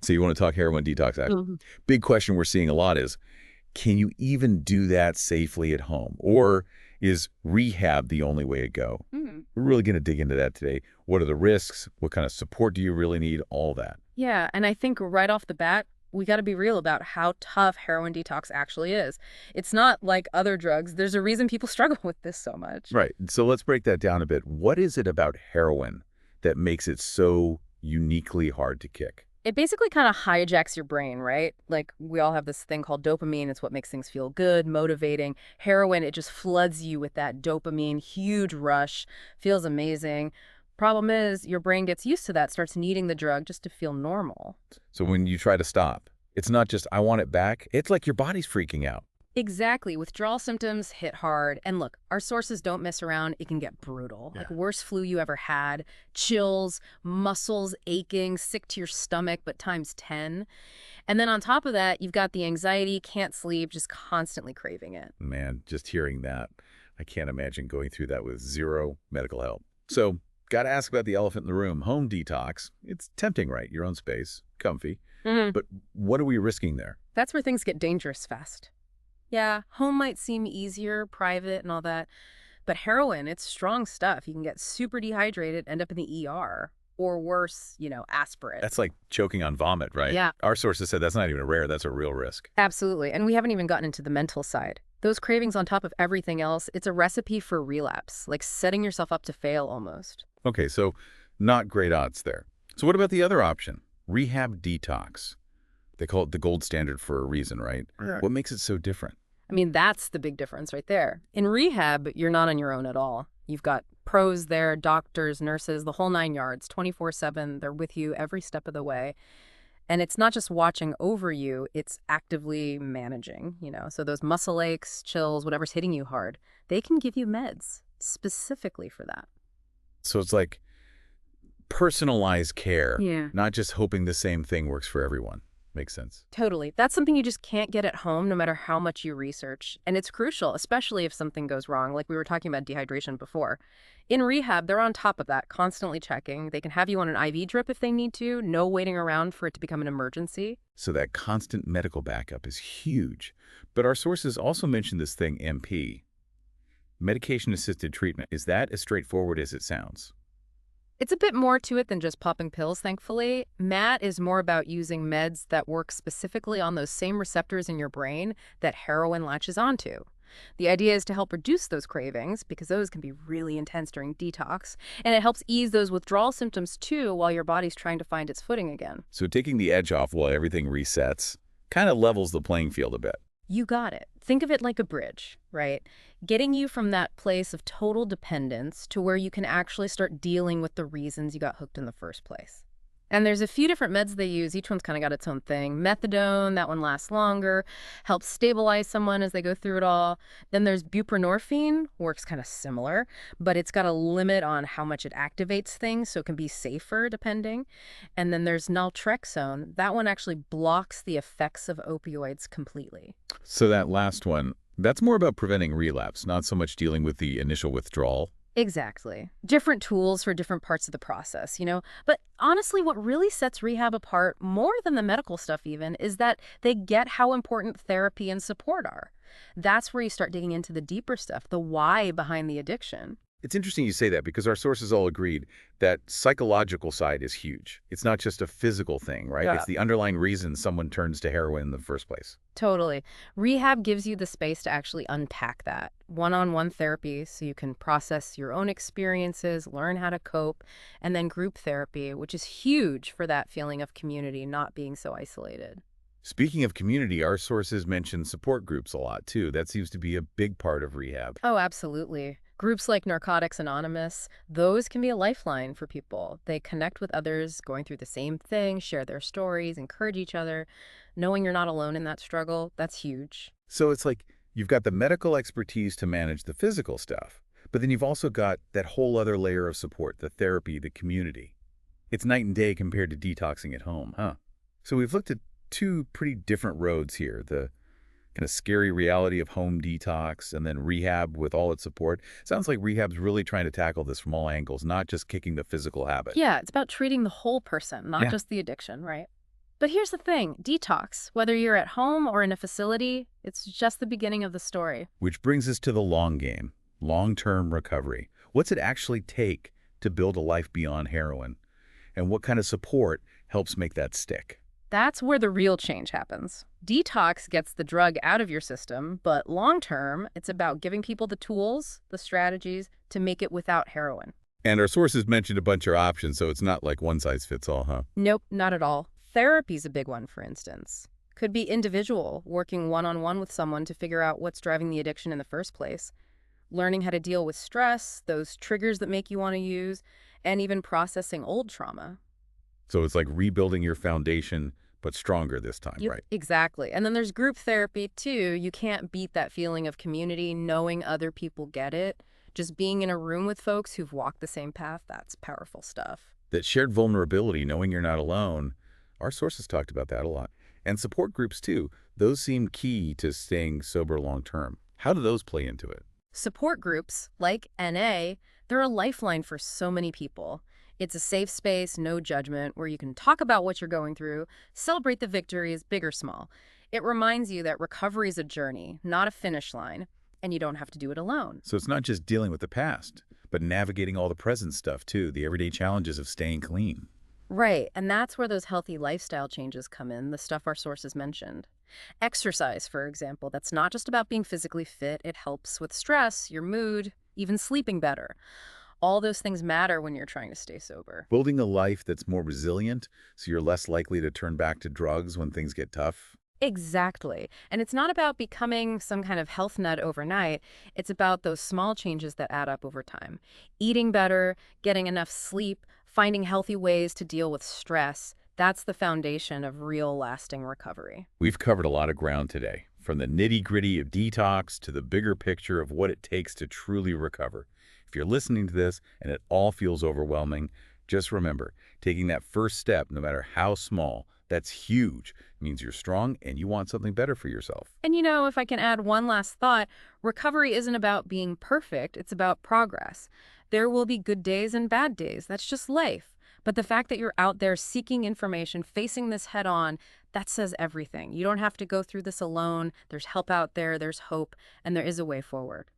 So you want to talk heroin detox act. Big question we're seeing a lot is, can you even do that safely at home? Or is rehab the only way to go? We're really going to dig into that today. What are the risks? What kind of support do you really need? All that. Yeah, and I think right off the bat, we got to be real about how tough heroin detox actually is. It's not like other drugs. There's a reason people struggle with this so much. Right. So let's break that down a bit. What is it about heroin that makes it so uniquely hard to kick? It basically kind of hijacks your brain, right? Like we all have this thing called dopamine. It's what makes things feel good, motivating. Heroin, it just floods you with that dopamine, huge rush, feels amazing. Problem is, your brain gets used to that, starts needing the drug just to feel normal. So when you try to stop, it's not just, I want it back. It's like your body's freaking out. Exactly. Withdrawal symptoms hit hard. And look, our sources don't mess around. It can get brutal. Yeah. Like worst flu you ever had, chills, muscles aching, sick to your stomach, but times 10. And then on top of that, you've got the anxiety, can't sleep, just constantly craving it. Man, just hearing that, I can't imagine going through that with zero medical help. So, got to ask about the elephant in the room. Home detox. It's tempting, right? Your own space, comfy. But what are we risking there? That's where things get dangerous fast. Yeah, home might seem easier, private and all that, but heroin, it's strong stuff. You can get super dehydrated, end up in the ER, or worse, aspirate. That's like choking on vomit, right? Yeah. Our sources said that's not even a rare, that's a real risk. Absolutely. And we haven't even gotten into the mental side. Those cravings on top of everything else, it's a recipe for relapse, like setting yourself up to fail almost. Okay, so not great odds there. So what about the other option? Rehab detox. They call it the gold standard for a reason, right? What makes it so different? I mean, that's the big difference right there. In rehab, you're not on your own at all. You've got pros there, doctors, nurses, the whole 9 yards, 24/7. They're with you every step of the way. And it's not just watching over you, it's actively managing, So those muscle aches, chills, whatever's hitting you hard, they can give you meds specifically for that. So it's like personalized care, Yeah. not just hoping the same thing works for everyone. Makes sense. Totally. That's something you just can't get at home no matter how much you research. And it's crucial, especially if something goes wrong, like we were talking about dehydration before. In rehab, they're on top of that, constantly checking. They can have you on an IV drip if they need to, no waiting around for it to become an emergency. So that constant medical backup is huge. But our sources also mentioned this thing, MP, medication-assisted treatment. Is that as straightforward as it sounds? It's a bit more to it than just popping pills, thankfully. MAT is more about using meds that work specifically on those same receptors in your brain that heroin latches onto. The idea is to help reduce those cravings, because those can be really intense during detox, and it helps ease those withdrawal symptoms too while your body's trying to find its footing again. So taking the edge off while everything resets kind of levels the playing field a bit. You got it. Think of it like a bridge, right? Getting you from that place of total dependence to where you can actually start dealing with the reasons you got hooked in the first place. And there's a few different meds they use. Each one's kind of got its own thing. Methadone, that one lasts longer, helps stabilize someone as they go through it all. Then there's buprenorphine, works kind of similar, but it's got a limit on how much it activates things, so it can be safer depending. And then there's naltrexone. That one actually blocks the effects of opioids completely. So that last one, that's more about preventing relapse, not so much dealing with the initial withdrawal. Exactly. Different tools for different parts of the process, But honestly, what really sets rehab apart, more than the medical stuff even, is that they get how important therapy and support are. That's where you start digging into the deeper stuff, the why behind the addiction. It's interesting you say that because our sources all agreed that psychological side is huge. It's not just a physical thing, right? Yeah. It's the underlying reason someone turns to heroin in the first place. Totally. Rehab gives you the space to actually unpack that. One-on-one therapy so you can process your own experiences, learn how to cope, and then group therapy, which is huge for that feeling of community, not being so isolated. Speaking of community, our sources mention support groups a lot too. That seems to be a big part of rehab. Oh, absolutely. Groups like Narcotics Anonymous, those can be a lifeline for people. They connect with others going through the same thing, share their stories, encourage each other. Knowing you're not alone in that struggle, that's huge. So it's like you've got the medical expertise to manage the physical stuff, but then you've also got that whole other layer of support, the therapy, the community. It's night and day compared to detoxing at home, huh? So we've looked at two pretty different roads here, the kind of scary reality of home detox and then rehab with all its support. Sounds like rehab's really trying to tackle this from all angles, not just kicking the physical habit. Yeah, it's about treating the whole person, not Yeah. just the addiction, right? But here's the thing, detox, whether you're at home or in a facility, it's just the beginning of the story. Which brings us to the long game, long-term recovery. What's it actually take to build a life beyond heroin? And what kind of support helps make that stick? That's where the real change happens. Detox gets the drug out of your system, but long term, it's about giving people the tools, the strategies to make it without heroin. And our sources mentioned a bunch of options, so it's not like one size fits all, huh? Nope, not at all. Therapy's a big one, for instance. Could be individual, working one-on-one with someone to figure out what's driving the addiction in the first place. Learning how to deal with stress, those triggers that make you want to use, and even processing old trauma. So it's like rebuilding your foundation, but stronger this time, Yep, right? exactly. And then there's group therapy, too. You can't beat that feeling of community, knowing other people get it. Just being in a room with folks who've walked the same path, that's powerful stuff. That shared vulnerability, knowing you're not alone, our sources talked about that a lot. And support groups, too. Those seem key to staying sober long term. How do those play into it? Support groups, like NA, they're a lifeline for so many people. It's a safe space, no judgment, where you can talk about what you're going through, celebrate the victories, big or small. It reminds you that recovery is a journey, not a finish line, and you don't have to do it alone. So it's not just dealing with the past, but navigating all the present stuff, too, the everyday challenges of staying clean. Right, and that's where those healthy lifestyle changes come in, the stuff our sources mentioned. Exercise, for example, that's not just about being physically fit. It helps with stress, your mood, even sleeping better. All those things matter when you're trying to stay sober. Building a life that's more resilient so you're less likely to turn back to drugs when things get tough. Exactly. And it's not about becoming some kind of health nut overnight. It's about those small changes that add up over time. Eating better, getting enough sleep, finding healthy ways to deal with stress. That's the foundation of real lasting recovery. We've covered a lot of ground today, from the nitty-gritty of detox to the bigger picture of what it takes to truly recover. If you're listening to this and it all feels overwhelming, just remember, taking that first step, no matter how small, that's huge. It means you're strong and you want something better for yourself. And if I can add one last thought, recovery isn't about being perfect, it's about progress. There will be good days and bad days. That's just life. But the fact that you're out there seeking information, facing this head on, that says everything. You don't have to go through this alone. There's help out there, there's hope, and there is a way forward.